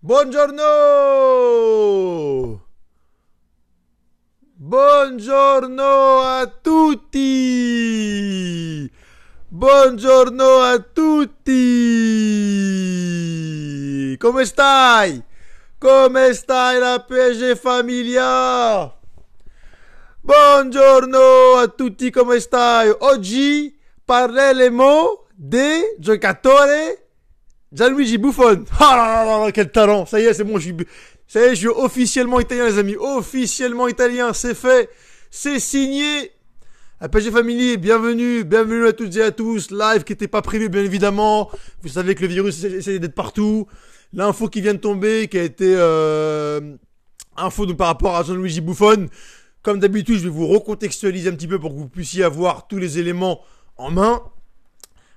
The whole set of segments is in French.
Buongiorno! Buongiorno a tutti! Buongiorno a tutti! Come stai? Come stai la PSG Famiglia? Buongiorno a tutti, come stai? Oggi parleremo de giocatore Gianluigi Buffon. Ah là là là, quel talent. Ça y est, c'est bon, ça y est, je suis officiellement italien, les amis. Officiellement italien, c'est fait. C'est signé. APG Family, bienvenue. Bienvenue à toutes et à tous. Live qui n'était pas prévu, bien évidemment. Vous savez que le virus essaie d'être partout. L'info qui vient de tomber, qui a été info donc, par rapport à Gianluigi Buffon. Comme d'habitude, je vais vous recontextualiser un petit peu pour que vous puissiez avoir tous les éléments en main.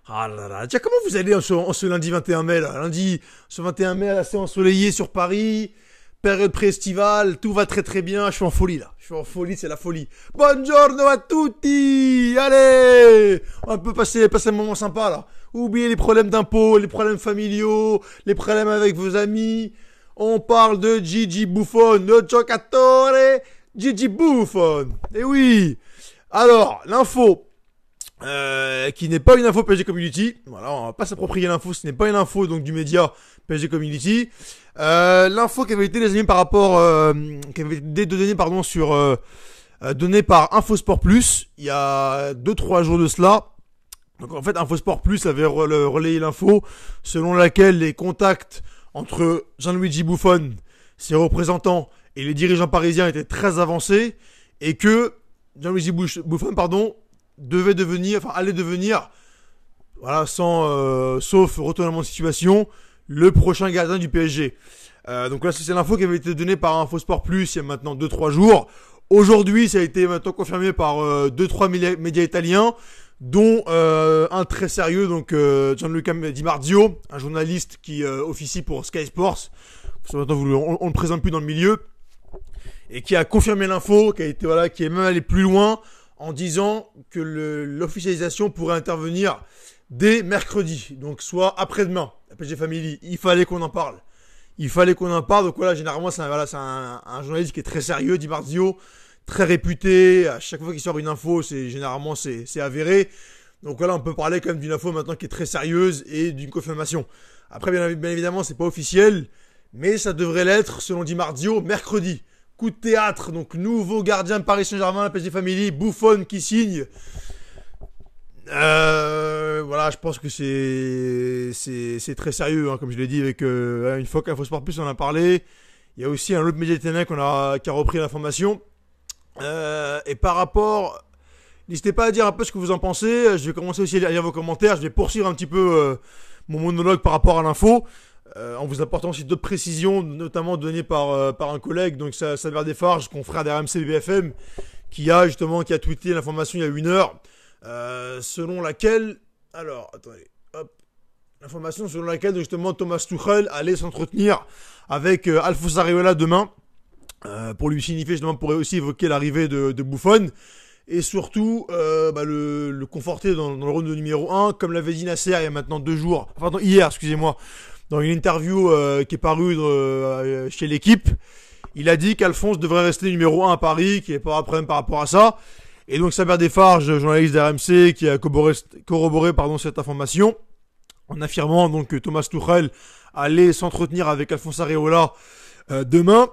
Ah là là, tiens, comment vous allez en ce lundi 21 mai là? Lundi, ce 21 mai assez ensoleillé sur Paris, période pré-estivale, tout va très très bien, je suis en folie là. Je suis en folie, c'est la folie. Buongiorno a tutti! Allez! On peut passer un moment sympa là. Oubliez les problèmes d'impôts, les problèmes familiaux, les problèmes avec vos amis. On parle de Gigi Buffon, le giocatore Gigi Buffon. Eh oui! Alors, l'info. Qui n'est pas une info PSG Community. Voilà, on va pas s'approprier l'info, ce n'est pas une info donc du média PSG Community. L'info qui avait été les amis par rapport, qui avait été donnée pardon sur donnée par Infosport Plus il y a 2-3 jours de cela. Donc en fait Infosport Plus avait relayé l'info selon laquelle les contacts entre Gianluigi Buffon, ses représentants et les dirigeants parisiens étaient très avancés et que Gianluigi Buffon allait devenir, voilà, sauf retournement de situation, le prochain gardien du PSG. Donc là, c'est l'info qui avait été donnée par Infosport Plus il y a maintenant 2-3 jours. Aujourd'hui, ça a été maintenant confirmé par 2-3 médias italiens, dont un très sérieux, donc Gianluca Di Marzio, un journaliste qui officie pour Sky Sports. Maintenant, on le présente plus dans le milieu, et qui a confirmé l'info, qui est même allé plus loin, en disant que l'officialisation pourrait intervenir dès mercredi, donc soit après-demain. La PG Family, il fallait qu'on en parle. Donc voilà, généralement, c'est un journaliste qui est très sérieux, Di Marzio, très réputé. À chaque fois qu'il sort une info, généralement c'est avéré. Donc voilà, on peut parler quand même d'une info maintenant qui est très sérieuse et d'une confirmation. Après, bien évidemment, c'est pas officiel, mais ça devrait l'être, selon Di Marzio, mercredi. Coup de théâtre, donc nouveau gardien de Paris Saint-Germain, la PSG Family, Buffon qui signe. Voilà, je pense que c'est très sérieux, hein, comme je l'ai dit, avec une fois qu'Infosport Plus on en a parlé. Il y a aussi un autre média italien qui a repris l'information. Et par rapport, n'hésitez pas à dire un peu ce que vous en pensez. Je vais commencer aussi à lire vos commentaires. Je vais poursuivre un petit peu mon monologue par rapport à l'info. En vous apportant aussi d'autres précisions, notamment données par un collègue, donc Saver Desfarges, confrère d'RMC BFM, qui a tweeté l'information il y a 1 heure, selon laquelle, l'information selon laquelle justement Thomas Tuchel allait s'entretenir avec Alphonse Areola demain, pour lui signifier justement, pourrait aussi évoquer l'arrivée de Buffon, et surtout le conforter dans le rôle de numéro 1, comme l'avait dit Nasser il y a maintenant hier, excusez-moi. Dans une interview qui est parue chez l'équipe, il a dit qu'Alphonse devrait rester numéro 1 à Paris, qu'il n'y ait pas de problème par rapport à ça. Et donc Saber Desfarges, journaliste d'RMC, qui a corroboré cette information, en affirmant donc que Thomas Tuchel allait s'entretenir avec Alphonse Areola demain.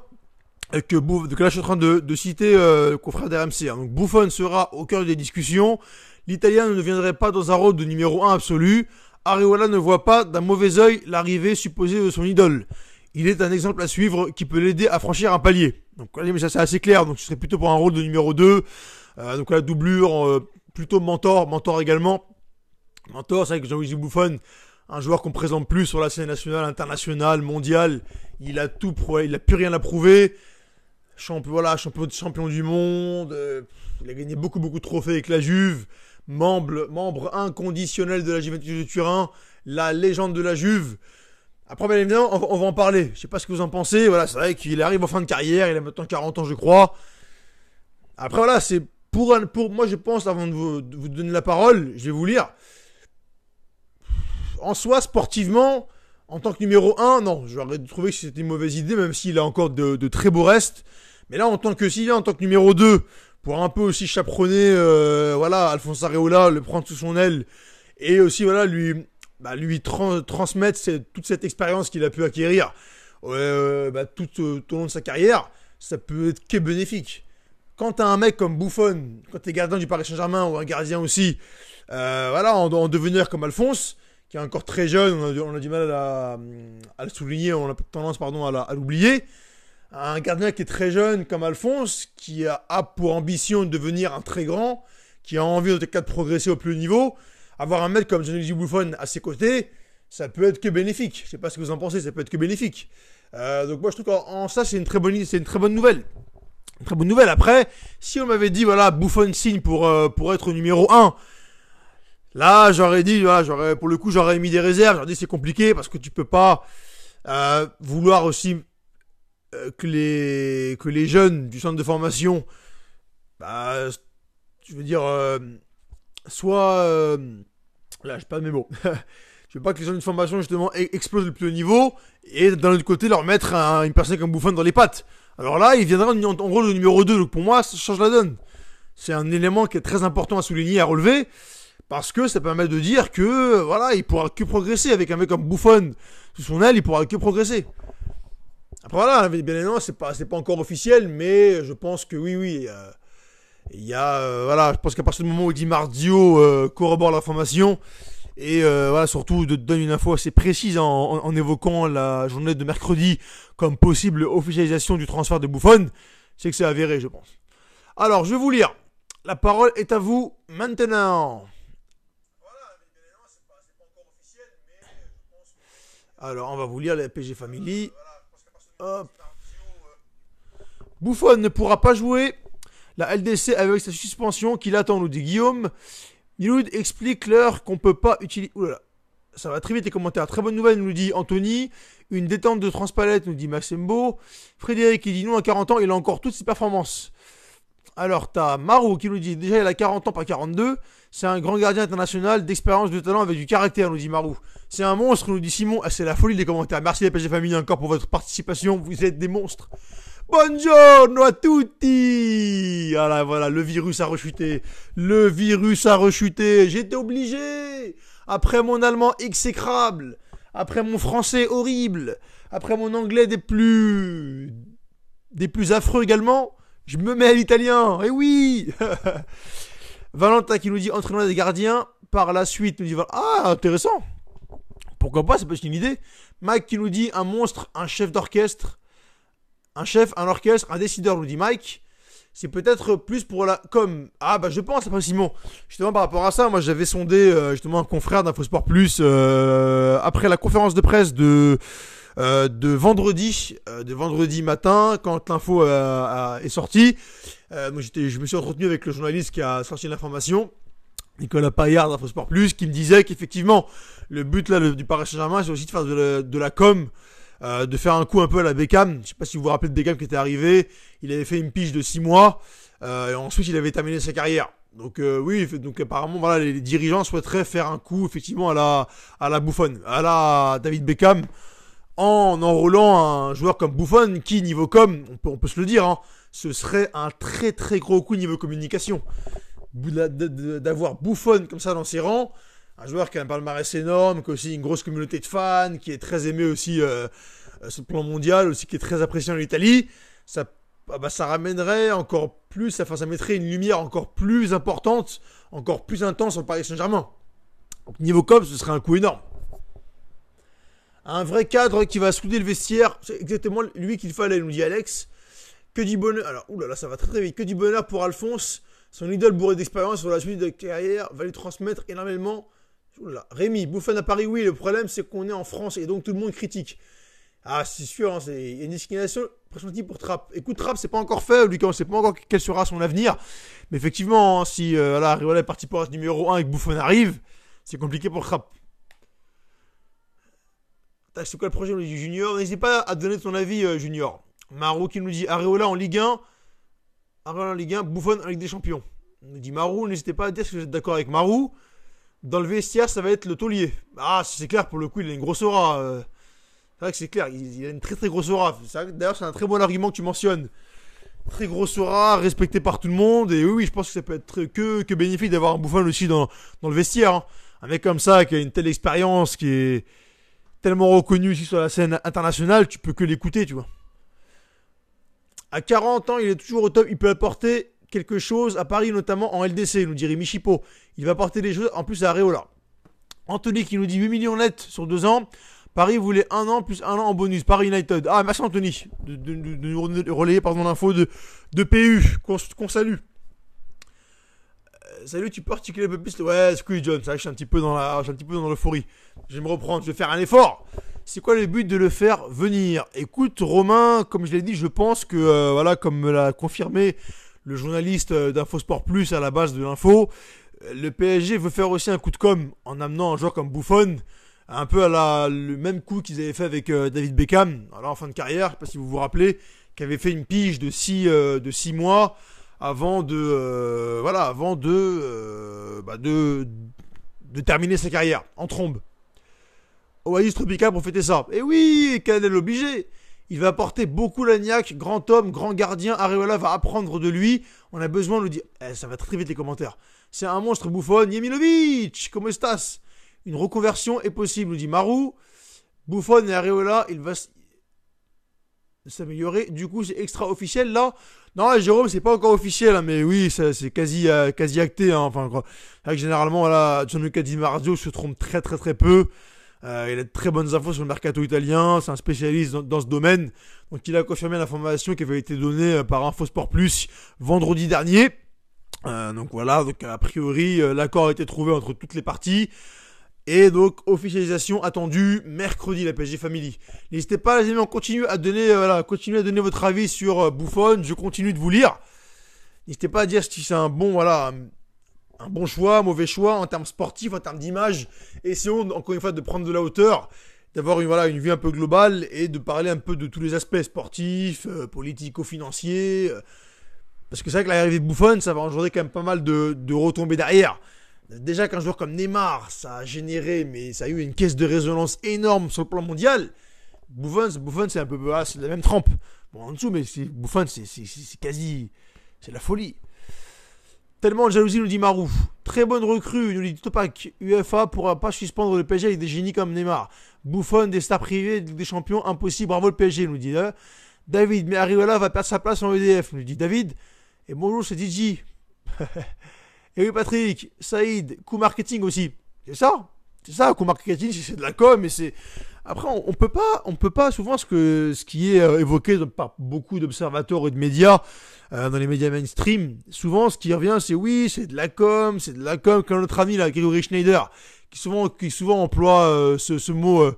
Et que là je suis en train de citer le confrère d'RMC. Hein. Donc Buffon sera au cœur des discussions. L'Italien ne viendrait pas dans un rôle de numéro 1 absolu. Areola ne voit pas d'un mauvais œil l'arrivée supposée de son idole. Il est un exemple à suivre qui peut l'aider à franchir un palier. Donc ça c'est assez clair, donc ce serait plutôt pour un rôle de numéro 2. Donc la doublure, plutôt mentor également. Mentor, c'est vrai que Gianluigi Buffon, un joueur qu'on présente plus sur la scène nationale, internationale, mondiale. Il a plus rien à prouver. Champion du monde. Il a gagné beaucoup de trophées avec la Juve. Membre inconditionnel de la Juventus de Turin, la légende de la Juve. Après, bien évidemment, on va en parler. Je sais pas ce que vous en pensez. Voilà, c'est vrai qu'il arrive en fin de carrière. Il a maintenant 40 ans, je crois. Après, voilà, c'est pour moi, je pense, avant de vous donner la parole, je vais vous lire. En soi, sportivement, En tant que numéro un, non, j'aurais trouvé que c'était une mauvaise idée, même s'il a encore de très beaux restes. Mais là, en tant que numéro 2, pour un peu aussi chaperonner, voilà, Alphonse Areola, le prendre sous son aile, et aussi, voilà, transmettre toute cette expérience qu'il a pu acquérir tout au long de sa carrière, ça peut être que bénéfique. Quand t'as un mec comme Buffon, quand t'es gardien du Paris Saint-Germain, ou un gardien aussi, voilà, en devenir comme Alphonse, qui est encore très jeune, on a du mal à le souligner, on a tendance à l'oublier. Un gardien qui est très jeune comme Alphonse, qui a pour ambition de devenir un très grand, qui a envie en tout cas de progresser au plus haut niveau, avoir un mec comme Gianluigi Buffon à ses côtés, ça peut être que bénéfique. Je sais pas ce que vous en pensez, ça peut être que bénéfique. Donc moi je trouve qu'en ça c'est une très bonne nouvelle. Une très bonne nouvelle. Après, si on m'avait dit voilà Buffon signe pour être numéro 1, là j'aurais dit pour le coup j'aurais mis des réserves. J'aurais dit c'est compliqué parce que tu peux pas vouloir aussi que les jeunes du centre de formation, je veux dire, soit là, j'ai pas mes mots. Je veux pas que les jeunes de formation justement explosent le plus haut niveau et d'un autre côté leur mettre une personne comme Buffon dans les pattes. Alors là, il viendra en gros le numéro 2. Donc pour moi, ça change la donne. C'est un élément qui est très important à souligner, à relever, parce que ça permet de dire que voilà, il pourra que progresser avec un mec comme Buffon sous son aile, il pourra que progresser. Après voilà, bien évidemment, c'est pas encore officiel, mais je pense que oui, il y a voilà, je pense qu'à partir du moment où Di Marzio corrobore l'information et voilà, surtout donne une info assez précise en évoquant la journée de mercredi comme possible officialisation du transfert de Buffon, c'est que c'est avéré, je pense. Alors, je vais vous lire. La parole est à vous maintenant. Alors, on va vous lire la PG Family. Hop. Buffon ne pourra pas jouer la LDC avec sa suspension qui l'attend, nous dit Guillaume. Miloud explique leur qu'on peut pas utiliser... Oulala, ça va très vite les commentaires. Très bonne nouvelle, nous dit Anthony. Une détente de Transpalette, nous dit Maximbo. Frédéric qui dit non, à 40 ans, il a encore toutes ses performances. Alors, t'as Marou qui nous dit déjà il a 40 ans, pas 42. C'est un grand gardien international d'expérience, de talent avec du caractère, nous dit Marou. C'est un monstre, nous dit Simon. Ah, c'est la folie des commentaires. Merci les PG Family encore pour votre participation. Vous êtes des monstres. Buongiorno a tutti. Voilà, le virus a rechuté. J'étais obligé. Après mon allemand exécrable, après mon français horrible, après mon anglais des plus affreux également, je me mets à l'italien. Eh oui. Valentin qui nous dit entraîneur des gardiens. Par la suite, nous dit ah, intéressant. Pourquoi pas, c'est peut être une idée. Mike qui nous dit un monstre, un chef d'orchestre. Un chef, un orchestre, un décideur, nous dit Mike. C'est peut-être plus pour la com. Ah je pense, après Simon. Justement par rapport à ça, moi j'avais sondé justement un confrère d'InfoSport Plus après la conférence de presse de vendredi matin, quand l'info est sortie. Je me suis entretenu avec le journaliste qui a sorti l'information, Nicolas Paillard d'InfoSport Plus, qui me disait qu'effectivement le but là du Paris Saint-Germain, c'est aussi de faire de la com. De faire un coup un peu à la Beckham. Je sais pas si vous vous rappelez de Beckham qui était arrivé. Il avait fait une pige de 6 mois. Et ensuite, il avait terminé sa carrière. Donc oui, donc apparemment, voilà, les dirigeants souhaiteraient faire un coup effectivement à la Buffon, à la David Beckham, en enrôlant un joueur comme Buffon qui, niveau com, on peut se le dire, hein, ce serait un très très gros coup niveau communication. D'avoir Buffon comme ça dans ses rangs. Un joueur qui a un palmarès énorme, qui a aussi une grosse communauté de fans, qui est très aimé aussi sur le plan mondial, aussi qui est très apprécié en Italie. Ça ramènerait encore plus, ça mettrait une lumière encore plus importante, encore plus intense sur le Paris Saint-Germain. Donc niveau com, ce serait un coup énorme. Un vrai cadre qui va souder le vestiaire, c'est exactement lui qu'il fallait, nous dit Alex. Que du bonheur, alors oulala, ça va très très vite. Que du bonheur pour Alphonse, son idole bourré d'expérience sur la suite de carrière, va lui transmettre énormément. Oula. Rémi, Buffon à Paris, oui, le problème c'est qu'on est en France et donc tout le monde critique. Ah, c'est sûr, hein, il y a une discrimination pressentie pour Trapp. Écoute, Trapp, c'est pas encore fait, lui, on sait pas encore quel sera son avenir. Mais effectivement, hein, si Areola est parti pour être numéro 1 et que Buffon arrive, c'est compliqué pour Trapp. C'est quoi le projet du Junior? N'hésitez pas à donner ton avis, Junior. Marou qui nous dit Areola en Ligue 1. Areola en Ligue 1, Buffon en Ligue des Champions. On nous dit Marou, n'hésitez pas à dire si vous êtes d'accord avec Marou. Dans le vestiaire, ça va être le taulier. Ah, c'est clair, pour le coup, il a une grosse aura. C'est vrai que c'est clair, il a une très très grosse aura. D'ailleurs, c'est un très bon argument que tu mentionnes. Très grosse aura, respecté par tout le monde. Et oui, je pense que ça peut être que bénéfique d'avoir un Buffon aussi dans le vestiaire. Hein. Un mec comme ça, qui a une telle expérience, qui est tellement reconnu ici sur la scène internationale, tu peux que l'écouter, tu vois. À 40 ans, il est toujours au top. Il peut apporter quelque chose à Paris, notamment en LDC, nous dirait Michipo. Il va apporter des choses en plus à Areola. Anthony qui nous dit 8 millions net sur 2 ans. Paris voulait 1 an plus 1 an en bonus. Paris United. Ah, merci Anthony de nous relayer l'info de PU qu'on salue. Salut, tu peux articuler un peu plus. Ouais, excuse John, c'est vrai que je suis un petit peu dans l'euphorie. Je vais me reprendre, je vais faire un effort. C'est quoi le but de le faire venir? Écoute, Romain, comme je l'ai dit, je pense que, voilà, comme me l'a confirmé le journaliste d'InfoSport Plus à la base de l'info, le PSG veut faire aussi un coup de com' en amenant un joueur comme Buffon, un peu à le même coup qu'ils avaient fait avec David Beckham, alors en fin de carrière, je sais pas si vous vous rappelez, qui avait fait une pige de 6 mois avant de terminer sa carrière en trombe. Oasis Tropical pour fêter ça. Et oui, Canel obligé. Il va apporter beaucoup l'agnac, grand homme, grand gardien. Areola va apprendre de lui. On a besoin de lui dire. Ça va très vite les commentaires. C'est un monstre Buffon. Jemilovic, comment estás? Une reconversion est possible, nous dit Marou. Buffon et Areola, il va s'améliorer. Du coup, c'est extra officiel là. Non, Jérôme, c'est pas encore officiel, hein, mais oui, c'est quasi acté. Hein. Enfin, c'est vrai que généralement, voilà, Gianluca Di Marzio se trompe très très très peu. Il a de très bonnes infos sur le mercato italien, c'est un spécialiste dans ce domaine. Donc il a confirmé l'information qui avait été donnée par InfoSport Plus vendredi dernier. Donc voilà, donc a priori l'accord a été trouvé entre toutes les parties. Et donc officialisation attendue mercredi, la PSG Family. N'hésitez pas les amis, on continue à donner votre avis sur Buffon, je continue de vous lire. N'hésitez pas à dire si c'est un bon choix, mauvais choix en termes sportifs, en termes d'image. Essayons encore une fois de prendre de la hauteur, d'avoir une vue un peu globale et de parler un peu de tous les aspects sportifs, politico-financiers. Parce que c'est vrai que l'arrivée de Buffon, ça va engendrer quand même pas mal de retombées derrière. Déjà qu'un joueur comme Neymar, ça a eu une caisse de résonance énorme sur le plan mondial. Buffon c'est un peu, c'est la même trempe. Bon, en dessous, mais Buffon, c'est quasi, c'est la folie. Tellement de jalousie, nous dit Marou. Très bonne recrue, nous dit Topak. UEFA pourra pas suspendre le PSG avec des génies comme Neymar. Buffon, des stars privées, des champions, impossible. Bravo le PSG, nous dit David. Mais Areola va perdre sa place en EDF, nous dit David. Et bonjour, c'est DJ. Et oui, Patrick, Saïd, coup marketing aussi. C'est ça, coup marketing, c'est de la com, mais c'est. Après, on peut pas souvent ce qui est évoqué par beaucoup d'observateurs et de médias dans les médias mainstream. Souvent, ce qui revient, c'est de la com, comme notre ami là, Grégory Schneider, qui souvent emploie ce mot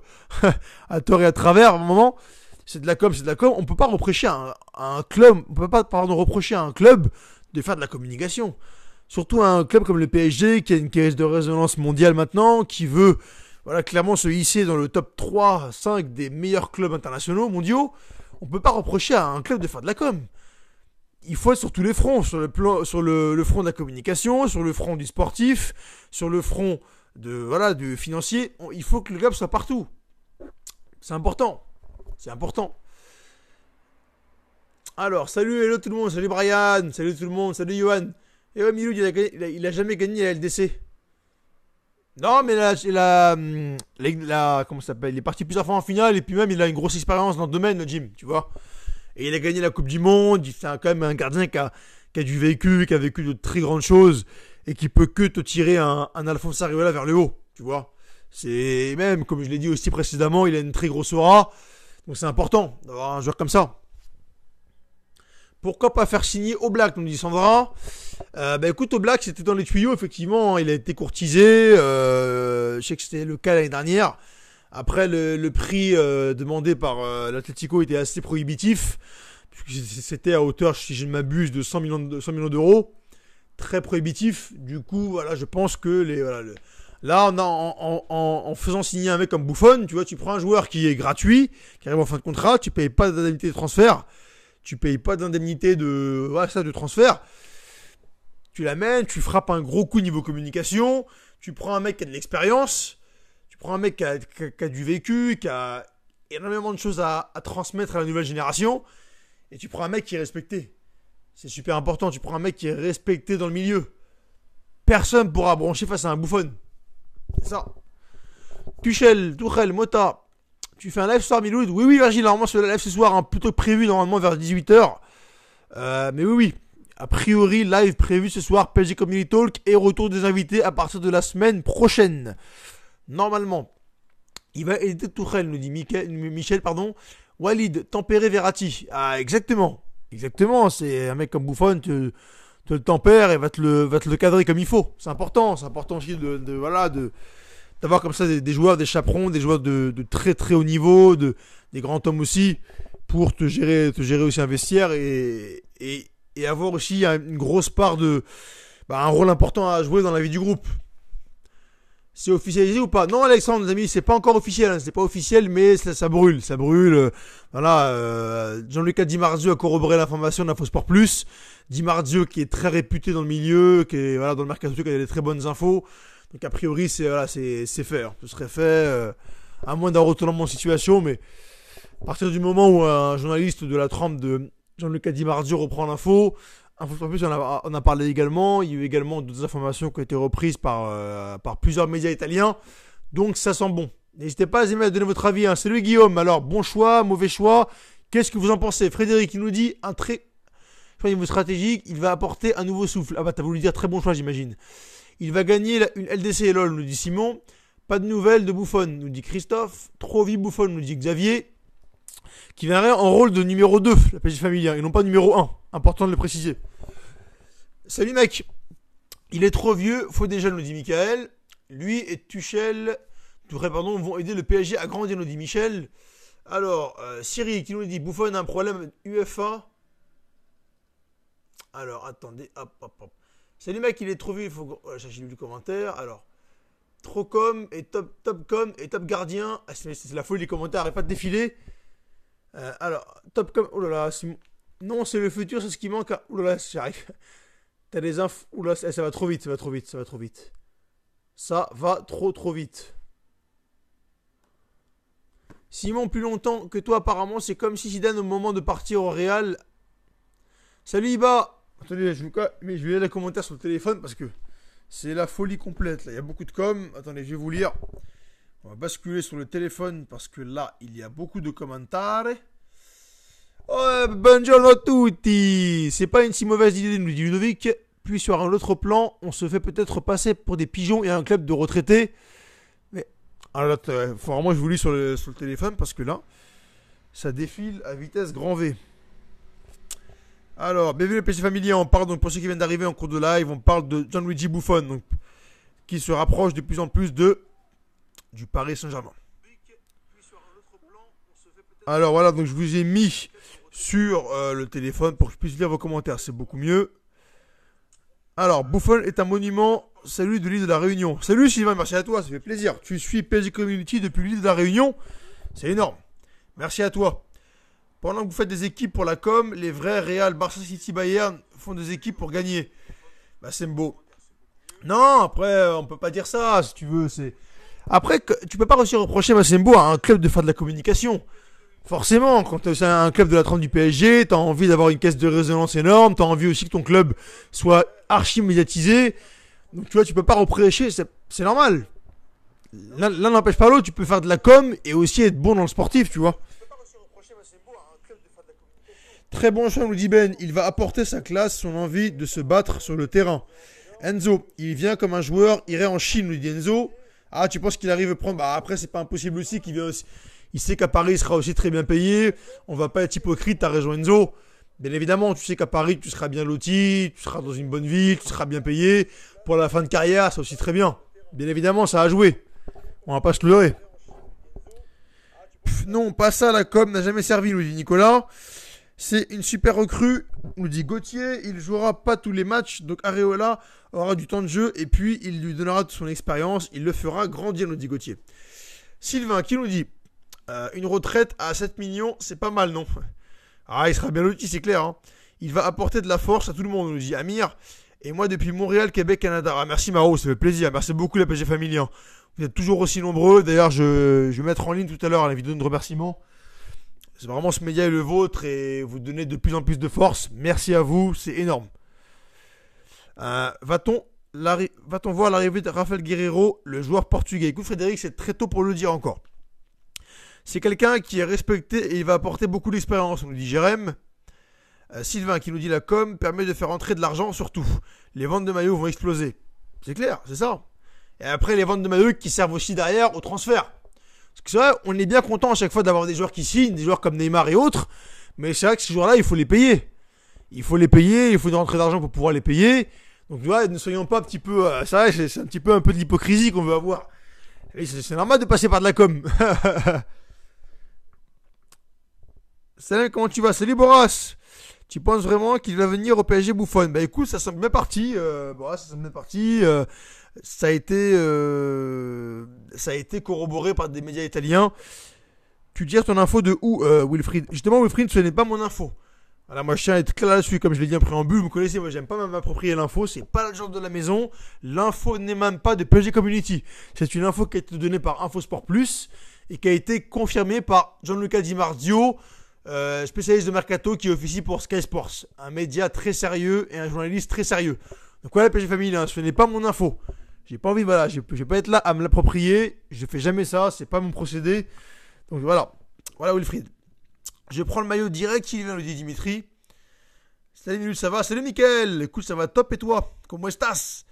à tort et à travers. À un moment, c'est de la com. On peut pas reprocher à un club, reprocher à un club de faire de la communication. Surtout un club comme le PSG, qui a une caisse de résonance mondiale maintenant, qui veut clairement se hisser dans le top 3, 5 des meilleurs clubs internationaux, mondiaux. On ne peut pas reprocher à un club de faire de la com. Il faut être sur tous les fronts, sur le front de la communication, sur le front du sportif, sur le front du financier. Il faut que le club soit partout. C'est important. Alors, salut, hello tout le monde, salut Brian, salut tout le monde, salut Johan. Et ouais, Milou, il a jamais gagné la LDC. Non, mais comment ça s'appelle? Il est parti plusieurs fois en finale et puis même il a une grosse expérience dans le domaine, le Jim, tu vois. Et il a gagné la Coupe du Monde. C'est quand même un gardien qui a du vécu, qui a vécu de très grandes choses et qui peut que te tirer un Alphonse Areola vers le haut, tu vois. C'est même, comme je l'ai dit aussi précédemment, il a une très grosse aura. Donc c'est important d'avoir un joueur comme ça. Pourquoi pas faire signer Oblak, nous dit Sandra. Écoute, Oblak, c'était dans les tuyaux, effectivement. Il a été courtisé. Je sais que c'était le cas l'année dernière. Après, le prix demandé par l'Atlético était assez prohibitif. C'était à hauteur, si je ne m'abuse, de 100 millions d'euros. Très prohibitif. Du coup, je pense que là, en faisant signer un mec comme Buffon, tu vois, tu prends un joueur qui est gratuit, qui arrive en fin de contrat, tu payes pas d'indemnité de transfert. Tu payes pas d'indemnité de transfert. Tu l'amènes, tu frappes un gros coup niveau communication. Tu prends un mec qui a de l'expérience. Tu prends un mec qui a du vécu, énormément de choses à transmettre à la nouvelle génération. Et tu prends un mec qui est respecté. C'est super important. Tu prends un mec qui est respecté dans le milieu. Personne ne pourra broncher face à un Buffon. C'est ça. Tuchel, Mota. Tu fais un live ce soir, Miloud? Oui, Virgile. Normalement, ce live ce soir, hein, plutôt prévu normalement vers 18h. Mais oui. A priori, live prévu ce soir, PSG Community Talk et retour des invités à partir de la semaine prochaine. Normalement, il va aider Tuchel, nous dit Michel, pardon. Walid, tempérer Verratti. Ah, exactement. Exactement, c'est un mec comme Buffon, te le tempère et va te le cadrer comme il faut. C'est important aussi d'avoir comme ça des joueurs, des chaperons, des joueurs de très très haut niveau, des grands hommes aussi, pour te gérer aussi un vestiaire et avoir aussi une grosse part un rôle important à jouer dans la vie du groupe. C'est officialisé ou pas? Non, Alexandre, les amis, c'est pas encore officiel. Hein, c'est pas officiel, mais ça brûle. Gianluca Di Marzio a corroboré l'information d'Info Sport Plus. Di Marzio qui est très réputé dans le milieu, qui est dans le mercato, qui a des très bonnes infos. Donc a priori, c'est fait. Ce serait fait à moins d'un retournement de situation, mais à partir du moment où un journaliste de la trempe de Gianluca Di Marzio reprend l'info, Info Sport Plus, on a parlé également. Il y a eu également d'autres informations qui ont été reprises par plusieurs médias italiens. Donc ça sent bon. N'hésitez pas à donner votre avis. Hein. Salut Guillaume. Alors, bon choix, mauvais choix. Qu'est-ce que vous en pensez? Frédéric, il nous dit un très choix niveau stratégique. Il va apporter un nouveau souffle. Ah bah t'as voulu dire très bon choix, j'imagine. Il va gagner une LDC et LOL, nous dit Simon. Pas de nouvelles de Buffon, nous dit Christophe. Trop vite Buffon, nous dit Xavier. Qui viendrait en rôle de numéro 2, la PSG familiale, et non pas numéro 1. Important de le préciser. Salut mec. Il est trop vieux, faut déjà, nous dit Michael. Lui et Tuchel vont aider le PSG à grandir, nous dit Michel. Alors, Cyril qui nous dit Buffon a un problème UFA. Alors, attendez, hop. Salut mec, il est trop vieux, il faut... j'ai lu le commentaire. Alors, trop com et top com et top gardien. Ah, c'est la folie, les commentaires, arrête pas de défiler. Alors, top com... Oh là là, non, c'est le futur, c'est ce qui manque. Oh là là, j'arrive. T'as des infos... Oh là, ça va trop vite. Ça va trop vite. Simon, plus longtemps que toi, apparemment, c'est comme si Zidane, au moment de partir au Real... Salut Iba. Attendez, je vais lire les commentaires sur le téléphone parce que c'est la folie complète. Là, il y a beaucoup de com. Attendez, je vais vous lire. On va basculer sur le téléphone parce que là, il y a beaucoup de commentaires. Oh, buongiorno a tutti. C'est pas une si mauvaise idée, nous dit Ludovic. Puis sur un autre plan, on se fait peut-être passer pour des pigeons et un club de retraités. Mais alors là, faut vraiment que je vous lis sur le téléphone parce que là, ça défile à vitesse grand V. Alors, bienvenue le PC Familier, on parle donc pour ceux qui viennent d'arriver en cours de live, on parle de Gianluigi Buffon, donc, qui se rapproche de plus en plus du Paris Saint-Germain. Alors voilà, donc je vous ai mis sur le téléphone pour que je puisse lire vos commentaires, c'est beaucoup mieux. Alors, Buffon est un monument, salut de l'île de la Réunion. Salut Sylvain, merci à toi, ça fait plaisir. Tu suis PSG Community depuis l'île de la Réunion, c'est énorme. Merci à toi. Pendant que vous faites des équipes pour la com, les vrais Real, Barça, City, Bayern font des équipes pour gagner. Bah c'est beau. Non, après, on peut pas dire ça, si tu veux. Après, tu peux pas aussi reprocher Massembo à un club de faire de la communication. Forcément, quand c'est un club de la trempe du PSG, t'as envie d'avoir une caisse de résonance énorme, t'as envie aussi que ton club soit archi médiatisé. Donc tu vois, tu peux pas reprocher, c'est normal. L'un n'empêche pas l'autre, tu peux faire de la com et aussi être bon dans le sportif, tu vois. Très bon choix, nous dit Ben. Il va apporter sa classe, son envie de se battre sur le terrain. Enzo, il vient comme un joueur, irait en Chine, nous dit Enzo. Ah, tu penses qu'il arrive à prendre... Bah après, c'est pas impossible aussi qu'il vient aussi... Il sait qu'à Paris, il sera aussi très bien payé. On va pas être hypocrite, t'as raison Enzo. Bien évidemment, tu sais qu'à Paris, tu seras bien loti, tu seras dans une bonne ville, tu seras bien payé. Pour la fin de carrière, c'est aussi très bien. Bien évidemment, ça a joué. On va pas se leurrer. Non, pas ça, la com n'a jamais servi, nous dit Nicolas. C'est une super recrue, nous dit Gauthier. Il jouera pas tous les matchs, donc Areola aura du temps de jeu et puis il lui donnera de son expérience. Il le fera grandir, nous dit Gauthier. Sylvain qui nous dit une retraite à 7 millions, c'est pas mal, non? Ah, il sera bien loti, c'est clair. Hein. Il va apporter de la force à tout le monde, nous dit Amir. Et moi, depuis Montréal, Québec, Canada. Ah, merci Maro, ça fait plaisir. Merci beaucoup, la PG Familier. Vous êtes toujours aussi nombreux. D'ailleurs, je vais mettre en ligne tout à l'heure la vidéo de remerciement. C'est vraiment ce média est le vôtre et vous donnez de plus en plus de force. Merci à vous, c'est énorme. Va-t-on voir l'arrivée de Rafael Guerreiro, le joueur portugais? Écoute Frédéric, c'est très tôt pour le dire encore. C'est quelqu'un qui est respecté et il va apporter beaucoup d'expérience, nous dit Jérém. Sylvain qui nous dit la com permet de faire entrer de l'argent surtout. Les ventes de maillots vont exploser. C'est clair, c'est ça. Et après les ventes de maillots qui servent aussi derrière au transfert. Parce que c'est vrai, on est bien content à chaque fois d'avoir des joueurs qui signent, des joueurs comme Neymar et autres. Mais c'est vrai que ces joueurs-là, il faut les payer. Il faut les payer, il faut une rentrée d'argent pour pouvoir les payer. Donc tu vois, ne soyons pas un petit peu... c'est vrai, c'est un petit peu un peu de l'hypocrisie qu'on veut avoir. Et c'est normal de passer par de la com. Salut, comment tu vas? Salut Boras. Tu penses vraiment qu'il va venir au PSG Buffon? Bah écoute, ça semble bien parti. Ça semble bien parti. Ça a été corroboré par des médias italiens. Tu tires ton info de où, Wilfried? Justement, Wilfried, ce n'est pas mon info. Voilà, moi je tiens à être clair là-dessus, comme je l'ai dit en préambule. Vous me connaissez, moi j'aime pas m'approprier l'info. C'est pas le genre de la maison. L'info n'est même pas de PSG Community. C'est une info qui a été donnée par Infosport Plus et qui a été confirmée par Gianluca Di Marzio, spécialiste de Mercato qui officie pour Sky Sports, un média très sérieux et un journaliste très sérieux. Donc voilà, PSG Family, hein, ce n'est pas mon info. J'ai pas envie, voilà, je vais pas être là à me l'approprier. Je fais jamais ça, c'est pas mon procédé. Donc voilà, voilà Wilfried. Je prends le maillot direct, il vient, le dit Dimitri. Salut Minute, ça va? Salut Mickaël, écoute, ça va top et toi? Comment estás?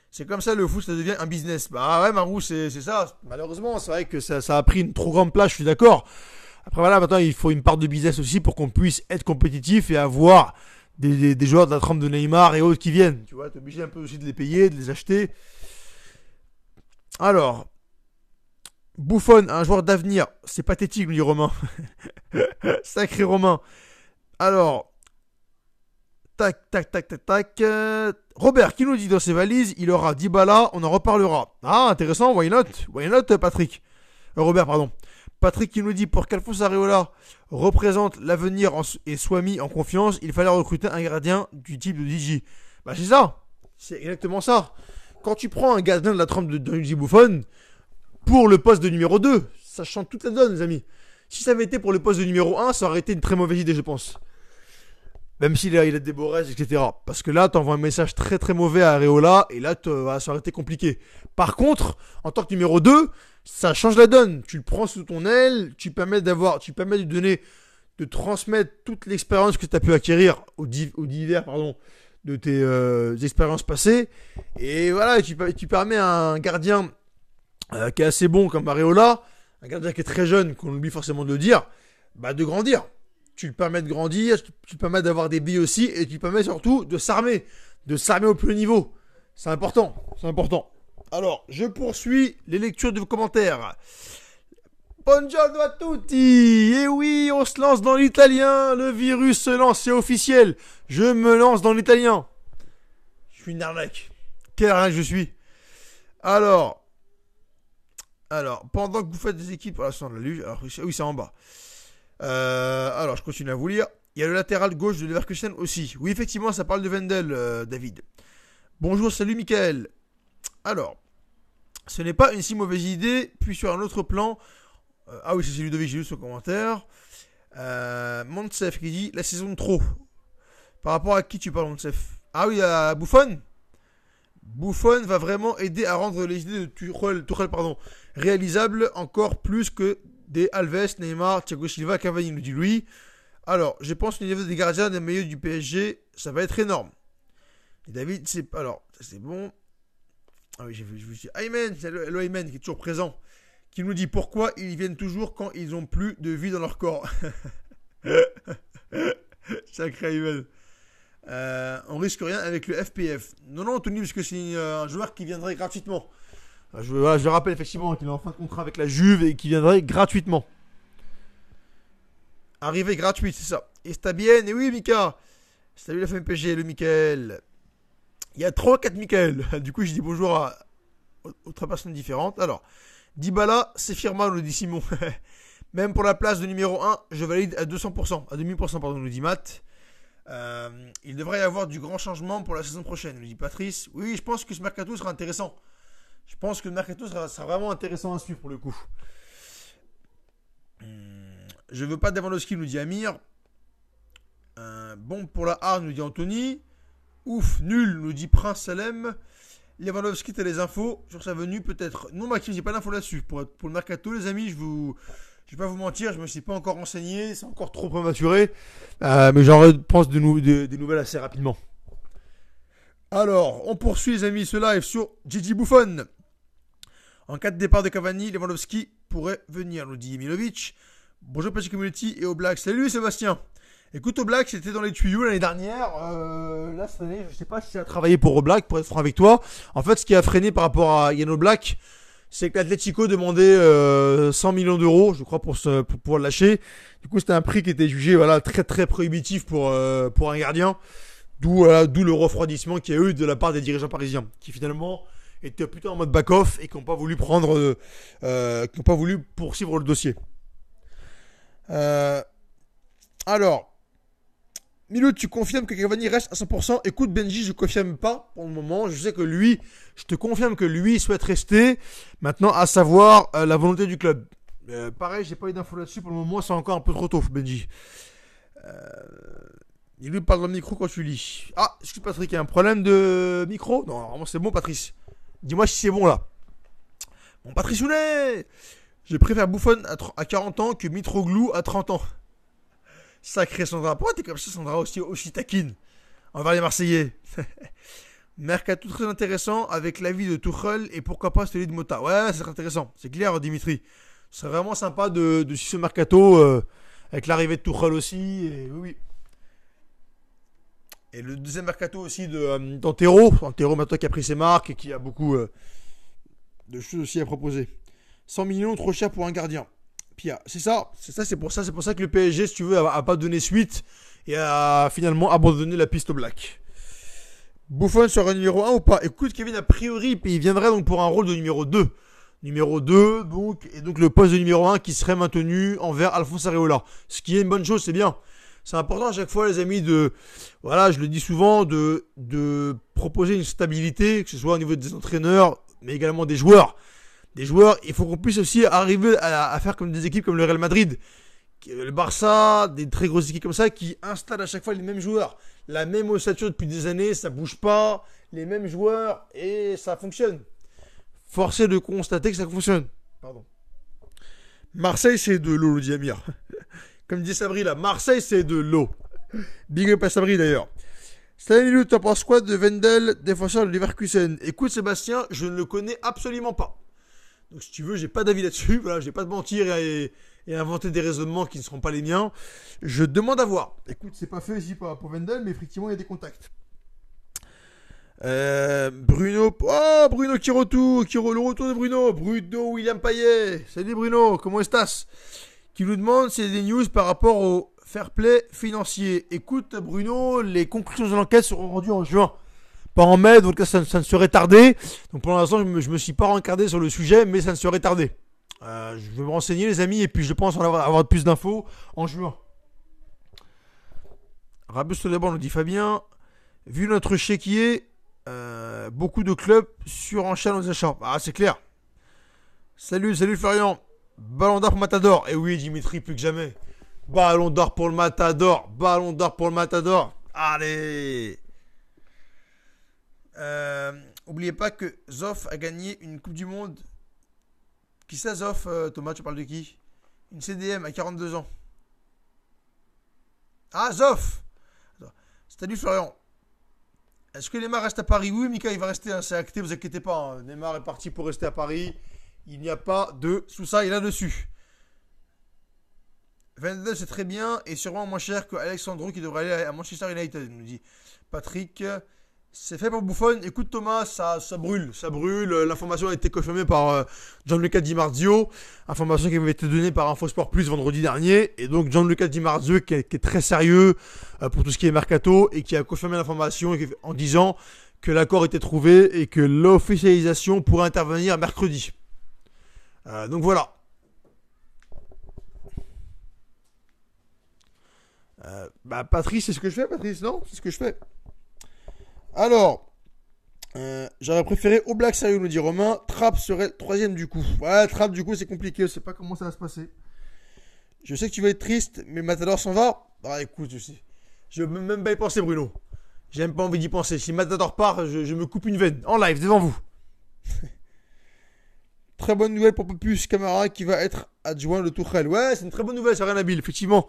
C'est comme ça, le foot, ça devient un business. Bah ouais, Marou, c'est ça. Malheureusement, c'est vrai que ça a pris une trop grande place, je suis d'accord. Après voilà, maintenant il faut une part de business aussi pour qu'on puisse être compétitif et avoir des joueurs de la trempe de Neymar et autres qui viennent. Tu vois, t'es obligé un peu aussi de les payer, de les acheter. Alors, Buffon, un joueur d'avenir, c'est pathétique, lui Romain. Sacré Romain. Alors, tac. Robert qui nous dit dans ses valises, il aura Dybala, on en reparlera. Ah, intéressant, why not, Patrick. Robert, pardon. Patrick qui nous dit pour qu'Alphonse Areola représente l'avenir et soit mis en confiance, il fallait recruter un gardien du type de DJ. Bah c'est ça, c'est exactement ça. Quand tu prends un gardien de la trempe de Gianluigi Buffon pour le poste de numéro 2, ça change toute la donne les amis. Si ça avait été pour le poste de numéro 1, ça aurait été une très mauvaise idée je pense. Même s'il a des Borès, etc. Parce que là, t'envoies un message très très mauvais à Areola et là, ça aurait été compliqué. Par contre, en tant que numéro 2, ça change la donne. Tu le prends sous ton aile, tu permets de donner, de transmettre toute l'expérience que tu as pu acquérir au divers, de tes expériences passées. Et voilà, tu permets à un gardien qui est assez bon comme Areola, un gardien qui est très jeune, qu'on oublie forcément de le dire, bah de grandir. Tu le permets de grandir, tu le permets d'avoir des billes aussi, et tu le permets surtout de s'armer au plus haut niveau. C'est important. Alors, je poursuis les lectures de vos commentaires. Buongiorno a tutti. Et oui, on se lance dans l'italien. Le virus se lance, c'est officiel. Je me lance dans l'italien. Je suis une arnaque. Quelle arnaque je suis. Alors, pendant que vous faites des équipes... Alors, oui, c'est en bas. Alors, je continue à vous lire. Il y a le latéral gauche de Leverkusen aussi. Oui, effectivement, ça parle de Wendel, David. Bonjour, salut Mickaël. Alors, ce n'est pas une si mauvaise idée. Puis sur un autre plan... oui, c'est Ludovic, j'ai lu son commentaire. Monsef qui dit la saison de trop. Par rapport à qui tu parles, Monsef? Ah oui, à Buffon. Buffon va vraiment aider à rendre les idées de Tuchel, réalisables encore plus que des Alves, Neymar, Thiago Silva, Cavani, nous dit lui. Alors, je pense que le niveau des gardiens des meilleurs du PSG, ça va être énorme. Et David, c'est bon. Ah oui, j'ai vu. Ayman, c'est le Ayman qui est toujours présent. Qui nous dit pourquoi ils viennent toujours quand ils n'ont plus de vie dans leur corps. Sacré Ayman. On risque rien avec le FPF. Non, Tony, parce que c'est un joueur qui viendrait gratuitement. Je rappelle effectivement qu'il est en fin de contrat avec la Juve et qui viendrait gratuitement. Arrivée gratuite, c'est ça. Et c'est bien, et oui, Mika. Salut la FMPG, le Mickaël. Il y a 3-4 Mickaël. Du coup, je dis bonjour à autres personnes différentes. Alors, Dybala, c'est Firma, nous dit Simon. Même pour la place de numéro 1, je valide à 200%. À 2000%, pardon, nous dit Matt. Il devrait y avoir du grand changement pour la saison prochaine, nous dit Patrice. Oui, je pense que ce mercato sera intéressant. Je pense que le mercato sera vraiment intéressant à suivre pour le coup. Je veux pas Lewandowski, nous dit Amir. Bon pour la A, nous dit Anthony. Ouf, nul, nous dit Prince Salem. Lewandowski, t'as les infos sur sa venue peut-être. Non, Maxime, j'ai pas d'infos là-dessus. Pour le mercato, les amis, je vais pas vous mentir, je me suis pas encore renseigné, c'est encore trop prématuré. Mais j'en pense des nouvelles assez rapidement. Alors, on poursuit les amis ce live sur Gigi Buffon. En cas de départ de Cavani, Lewandowski pourrait venir, nous dit Milovic. Bonjour Petit Community et Oblak. Salut Sébastien. Écoute, Oblak, c'était dans les tuyaux l'année dernière. Là, cette année, je sais pas si ça a travaillé pour Oblak, pour être franc avec toi. En fait, ce qui a freiné par rapport à Yann Oblak, c'est que l'Atlético demandait 100 millions d'euros, je crois, pour pouvoir le lâcher. Du coup, c'était un prix qui était jugé très très prohibitif pour un gardien. D'où le refroidissement qu'il y a eu de la part des dirigeants parisiens, qui finalement étaient plutôt en mode back-off et qui n'ont pas voulu qui n'ont pas voulu poursuivre le dossier. Alors, Milo, tu confirmes que Cavani reste à 100%. Écoute, Benji, je ne confirme pas pour le moment. Je sais que lui, je te confirme que lui souhaite rester. Maintenant, à savoir la volonté du club. Pareil, j'ai pas eu d'infos là-dessus pour le moment. C'est encore un peu trop tôt, Benji. Il lui parle dans le micro quand tu lis. Ah, excuse Patrick, il y a un problème de micro? Non, vraiment c'est bon, Patrice. Dis-moi si c'est bon là. Bon, Patrice Houlet, je préfère Buffon à 40 ans que Mitroglou à 30 ans. Sacré Sandra. Pourquoi t'es comme ça, Sandra, aussi taquine envers les Marseillais? Mercato très intéressant avec l'avis de Tuchel et pourquoi pas celui de Mota. Ouais, c'est très intéressant. C'est clair, Dimitri. Ce serait vraiment sympa de suivre ce mercato avec l'arrivée de Tuchel aussi. Et oui. Et le deuxième mercato aussi d'Antero. Antero maintenant qui a pris ses marques et qui a beaucoup de choses aussi à proposer. 100 millions trop cher pour un gardien. Pia, c'est pour ça que le PSG, si tu veux, a pas donné suite et a finalement abandonné la piste au Black. Buffon sera numéro 1 ou pas? Écoute, Kevin, a priori, il viendrait donc pour un rôle de numéro 2. Numéro 2, donc, et donc le poste de numéro 1 qui serait maintenu envers Alphonse Areola. Ce qui est une bonne chose, c'est bien. C'est important à chaque fois, les amis, je le dis souvent, de proposer une stabilité, que ce soit au niveau des entraîneurs, mais également des joueurs. Des joueurs, il faut qu'on puisse aussi arriver à faire comme des équipes comme le Real Madrid, le Barça, des très grosses équipes comme ça, qui installent à chaque fois les mêmes joueurs. La même ossature depuis des années, ça bouge pas, les mêmes joueurs, et ça fonctionne. Forcé de constater que ça fonctionne. Pardon. Marseille, c'est de l'eau, le dit Amir. Comme dit Sabri là, Marseille, c'est de l'eau. Big up à Sabri d'ailleurs. Salut, t'en penses quoi de Wendel, défenseur de Leverkusen? Écoute, Sébastien, je ne le connais absolument pas. Donc, si tu veux, j'ai pas d'avis là-dessus. Voilà, je vais pas te mentir et inventer des raisonnements qui ne seront pas les miens. Je demande à voir. Écoute, c'est pas fait ici pour Wendel, mais effectivement, il y a des contacts. Bruno qui retourne, le retour de Bruno William Payet. Salut Bruno, comment est-ce? Qui nous demande si des news par rapport au fair play financier. Écoute Bruno, les conclusions de l'enquête seront rendues en juin, pas en mai, donc là ça ne serait tardé. Donc pour l'instant je me suis pas rencardé sur le sujet, mais ça ne serait tardé. Je vais me renseigner les amis et puis je pense en avoir plus d'infos en juin. Rabus d'abord nous dit Fabien, vu notre chéquier, beaucoup de clubs surenchaînent nos achats. Ah c'est clair. Salut Florian. Ballon d'or pour Matador. Et oui, Dimitri, plus que jamais. Ballon d'or pour le Matador. Allez. Oubliez pas que Zoff a gagné une Coupe du Monde. Qui c'est Zoff, Thomas, tu parles de qui? Une CDM à 42 ans. Ah, Zoff. Salut Florian. Est-ce que Neymar reste à Paris? Oui, Mika, il va rester. Hein, c'est acté, vous inquiétez pas. Hein. Neymar est parti pour rester à Paris. Il n'y a pas de sous ça et là-dessus. Wendel, c'est très bien et sûrement moins cher que Alexandro qui devrait aller à Manchester United, nous dit Patrick. C'est fait pour Buffon. Écoute Thomas, ça brûle. L'information a été confirmée par Gianluca Di Marzio. Information qui m'avait été donnée par InfoSport Plus vendredi dernier. Et donc Gianluca Di Marzio qui est très sérieux pour tout ce qui est mercato et qui a confirmé l'information en disant que l'accord était trouvé et que l'officialisation pourrait intervenir mercredi. Donc voilà. Patrice, c'est ce que je fais, Patrice, non? C'est ce que je fais. Alors, J'aurais préféré Oblak sérieux, nous dit Romain. Trapp serait le troisième du coup. Ouais, Trapp du coup c'est compliqué, je sais pas comment ça va se passer. Je sais que tu vas être triste, mais Matador s'en va. Ah écoute, je sais. Je veux même pas y penser Bruno. J'ai même pas envie d'y penser. Si Matador part, je me coupe une veine. En live, devant vous. Très bonne nouvelle pour Popus Camara qui va être adjoint de Tuchel. Ouais, c'est une très bonne nouvelle, c'est rien Nabil, effectivement.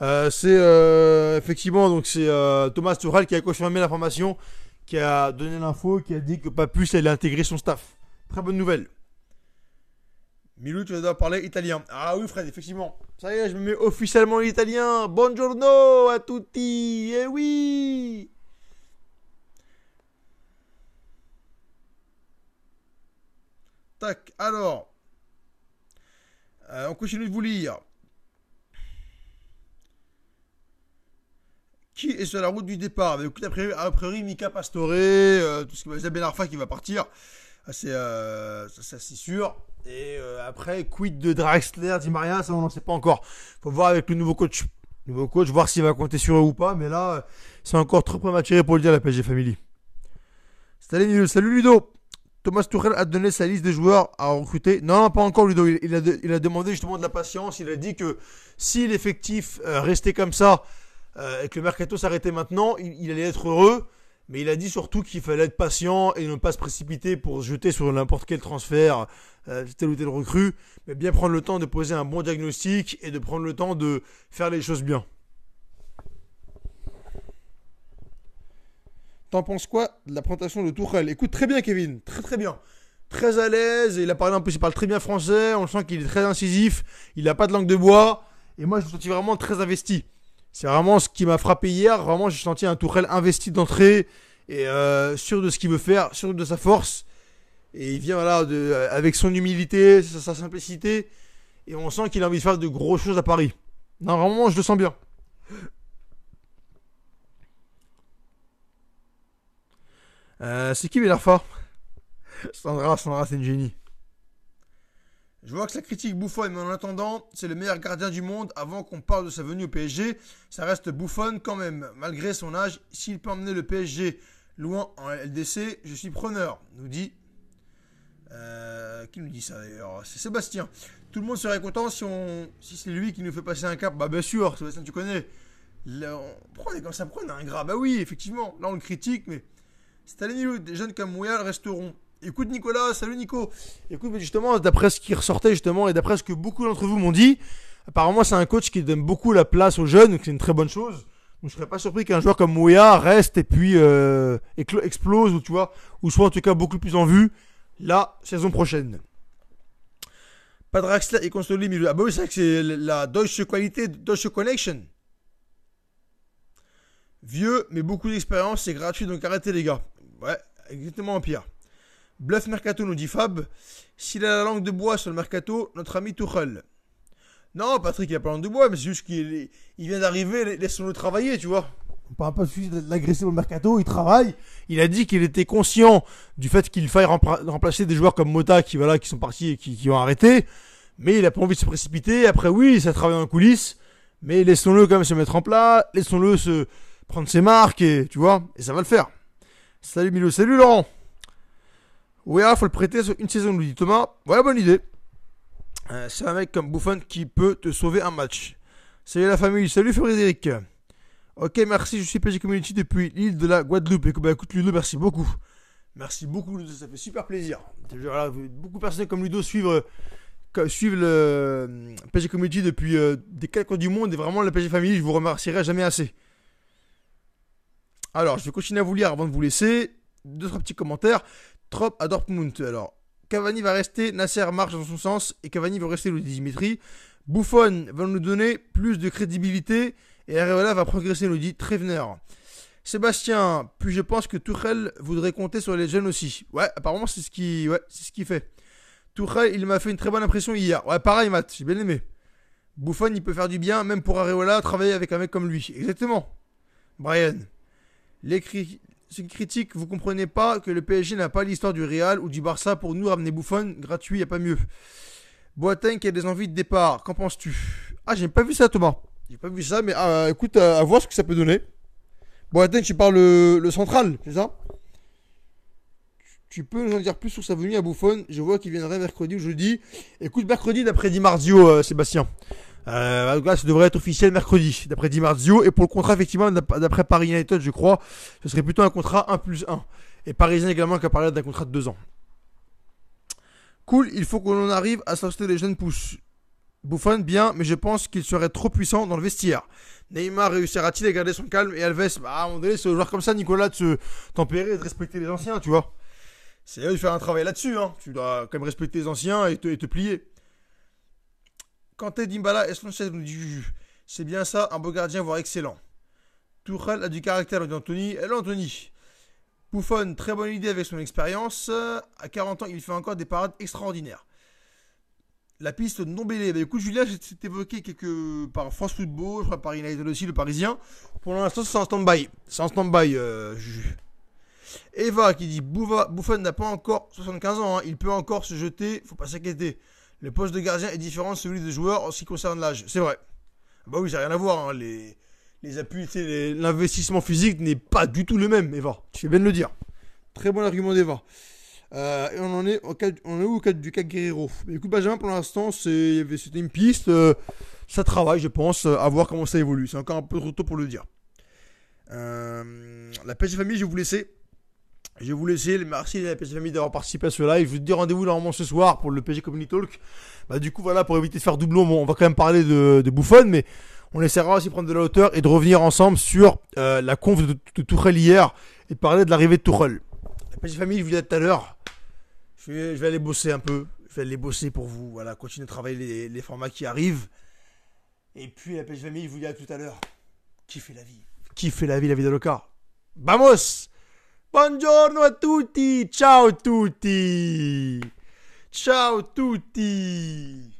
Effectivement, donc c'est Thomas Tuchel qui a confirmé l'information, qui a donné l'info, qui a dit que Papus allait intégrer son staff. Très bonne nouvelle. Milou, tu vas devoir parler italien. Ah oui, Fred, effectivement. Ça y est, je me mets officiellement l'italien. Buongiorno a tutti. Eh oui. Tac, alors. On continue de vous lire. Qui est sur la route du départ? Avec a priori Mika Pastore, tout ce qui va être Ben Arfa qui va partir. C'est sûr. Et après, quid de Draxler, Di Maria, ça on n'en sait pas encore. Faut voir avec le nouveau coach. Voir s'il va compter sur eux ou pas. Mais là, c'est encore trop prématuré pour le dire, la PSG Family. Salut Ludo. Thomas Tuchel a donné sa liste de joueurs à recruter. Non, pas encore Ludo. Il a demandé justement de la patience. Il a dit que si l'effectif restait comme ça et que le mercato s'arrêtait maintenant, il allait être heureux. Mais il a dit surtout qu'il fallait être patient et ne pas se précipiter pour se jeter sur n'importe quel transfert, tel ou tel recrue, mais bien prendre le temps de poser un bon diagnostic et de prendre le temps de faire les choses bien. T'en penses quoi de la présentation de Tuchel? Écoute, très bien Kevin, très très bien. Très à l'aise, il a parlé en plus, il parle très bien français, on sent qu'il est très incisif, il n'a pas de langue de bois, et moi je me sentis vraiment très investi. C'est vraiment ce qui m'a frappé hier. Vraiment, j'ai senti un Tuchel investi d'entrée et sûr de ce qu'il veut faire, sûr de sa force. Et il vient voilà, avec son humilité, sa simplicité. Et on sent qu'il a envie de faire de grosses choses à Paris. Non, vraiment, je le sens bien. C'est qui Belarfa? Sandra, c'est une génie. Je vois que ça critique Buffon, mais en attendant, c'est le meilleur gardien du monde. Avant qu'on parle de sa venue au PSG, ça reste Buffon quand même. Malgré son âge, s'il peut emmener le PSG loin en LDC, je suis preneur, nous dit... qui nous dit ça d'ailleurs? C'est Sébastien. Tout le monde serait content si c'est lui qui nous fait passer un cap. Bah bien sûr, Sébastien, tu connais. Pourquoi on est comme ça? Pourquoi on a un gras? Bah oui, effectivement. Là, on le critique, mais... C'est allé mieux. Des jeunes comme Mouyal resteront. Écoute Nicolas, salut Nico. Écoute, justement, d'après ce qui ressortait justement et d'après ce que beaucoup d'entre vous m'ont dit, apparemment c'est un coach qui donne beaucoup la place aux jeunes, donc c'est une très bonne chose. Donc je serais pas surpris qu'un joueur comme Mouya reste et puis explose ou tu vois, ou soit en tout cas beaucoup plus en vue la saison prochaine. Pas de Draxler et Constoli, mais ah bah oui, c'est vrai que c'est la Deutsche Qualité, Deutsche Connection. Vieux, mais beaucoup d'expérience, c'est gratuit, donc arrêtez les gars. Ouais, exactement pire. Bluff Mercato nous dit Fab. S'il a la langue de bois sur le Mercato, notre ami Tuchel. Non, Patrick, il a pas la langue de bois, mais c'est juste qu'il vient d'arriver, laissons-le travailler, tu vois. On parle pas de suite de l'agresser au Mercato, il travaille. Il a dit qu'il était conscient du fait qu'il faille remplacer des joueurs comme Mota qui sont partis et qui ont arrêté. Mais il a pas envie de se précipiter. Après, oui, ça travaille en coulisses. Mais laissons-le quand même se mettre en plat. Laissons-le se prendre ses marques, et tu vois, et ça va le faire. Salut Milo, salut Laurent. Ouais, faut le prêter sur une saison, nous dit Thomas. Ouais, bonne idée. C'est un mec comme Buffon qui peut te sauver un match. Salut la famille, salut Frédéric. Ok, merci, je suis PG Community depuis l'île de la Guadeloupe. Écoute Ludo, merci beaucoup. Merci beaucoup Ludo, ça fait super plaisir. Voilà, beaucoup de personnes comme Ludo suivent le PG Community depuis des 4 coins du monde. Et vraiment, la PG Family, je vous remercierai jamais assez. Alors, je vais continuer à vous lire avant de vous laisser. 2-3 petits commentaires. Trop à Dortmund. Alors, Cavani va rester, Nasser marche dans son sens et Cavani va rester, le dit Dimitri. Buffon va nous donner plus de crédibilité et Areola va progresser, nous dit Trevener. Sébastien, puis je pense que Tuchel voudrait compter sur les jeunes aussi. Ouais, apparemment c'est ce qu'il fait. Tuchel, il m'a fait une très bonne impression hier. Ouais, pareil Matt, j'ai bien aimé. Buffon, il peut faire du bien, même pour Areola, travailler avec un mec comme lui. Exactement. Brian. Ceux qui critiquent, vous comprenez pas que le PSG n'a pas l'histoire du Real ou du Barça pour nous ramener Buffon gratuit, y a pas mieux. Boateng qui a des envies de départ, qu'en penses-tu? Ah, j'ai pas vu ça Thomas. J'ai pas vu ça, mais écoute, à voir ce que ça peut donner. Boateng, tu parles le central, c'est ça? Tu peux nous en dire plus sur sa venue à Buffon? Je vois qu'il viendrait mercredi ou jeudi. Écoute, mercredi d'après Di Marzio, Sébastien. Là, ça devrait être officiel mercredi, d'après Di Marzio. Et pour le contrat, effectivement, d'après Paris United, je crois, ce serait plutôt un contrat 1+1. Et Parisien également qui a parlé d'un contrat de 2 ans. Cool, il faut qu'on en arrive à sortir les jeunes pousses. Buffon, bien, mais je pense qu'il serait trop puissant dans le vestiaire. Neymar réussira-t-il à garder son calme? Et Alves, à un moment donné, c'est au joueur comme ça, Nicolas, de se tempérer et de respecter les anciens, tu vois. C'est à eux de faire un travail là-dessus, hein. Tu dois quand même respecter les anciens et te plier. Kanté, Dybala et Sanchez nous dit c'est bien ça, un beau gardien, voire excellent. Tuchel a du caractère, nous dit Anthony. Hello Anthony. Buffon, très bonne idée avec son expérience. À 40 ans, il fait encore des parades extraordinaires. La piste de Ndombele. Bah, écoute, Julien, c'est évoqué par France Football, je crois par United aussi, le Parisien. Pour l'instant, c'est en stand-by. C'est en stand-by, Eva qui dit Buffon n'a pas encore 75 ans, hein. Il peut encore se jeter, faut pas s'inquiéter. Le poste de gardien est différent de celui de joueur en ce qui concerne l'âge. C'est vrai. Bah oui, ça n'a rien à voir. Hein. Les appuis, l'investissement physique n'est pas du tout le même, Eva. Tu fais bien de le dire. Très bon argument d'Eva. Et on est où au cas du cas Guerrero? Écoute, Benjamin, pour l'instant, c'était une piste. Ça travaille, je pense, à voir comment ça évolue. C'est encore un peu trop tôt pour le dire. La PSG Famille, je vais vous laisser. Merci la PSG Famille d'avoir participé à ce live. Je vous dis rendez-vous normalement ce soir pour le PSG Community Talk. Bah, du coup, voilà, pour éviter de faire doublon, bon, on va quand même parler de Buffon, mais on essaiera aussi de prendre de la hauteur et de revenir ensemble sur la conf de Tuchel hier et de parler de l'arrivée de Tuchel. La PSG Famille, je vous disais tout à l'heure, je vais aller bosser un peu. Je vais aller bosser pour vous. Voilà, continuer de travailler les formats qui arrivent. Et puis la PSG Famille, je vous dis à tout à l'heure. Kiffez la vie. Kiffez la vie de Loca. Vamos! Buongiorno a tutti! Ciao tutti! Ciao tutti!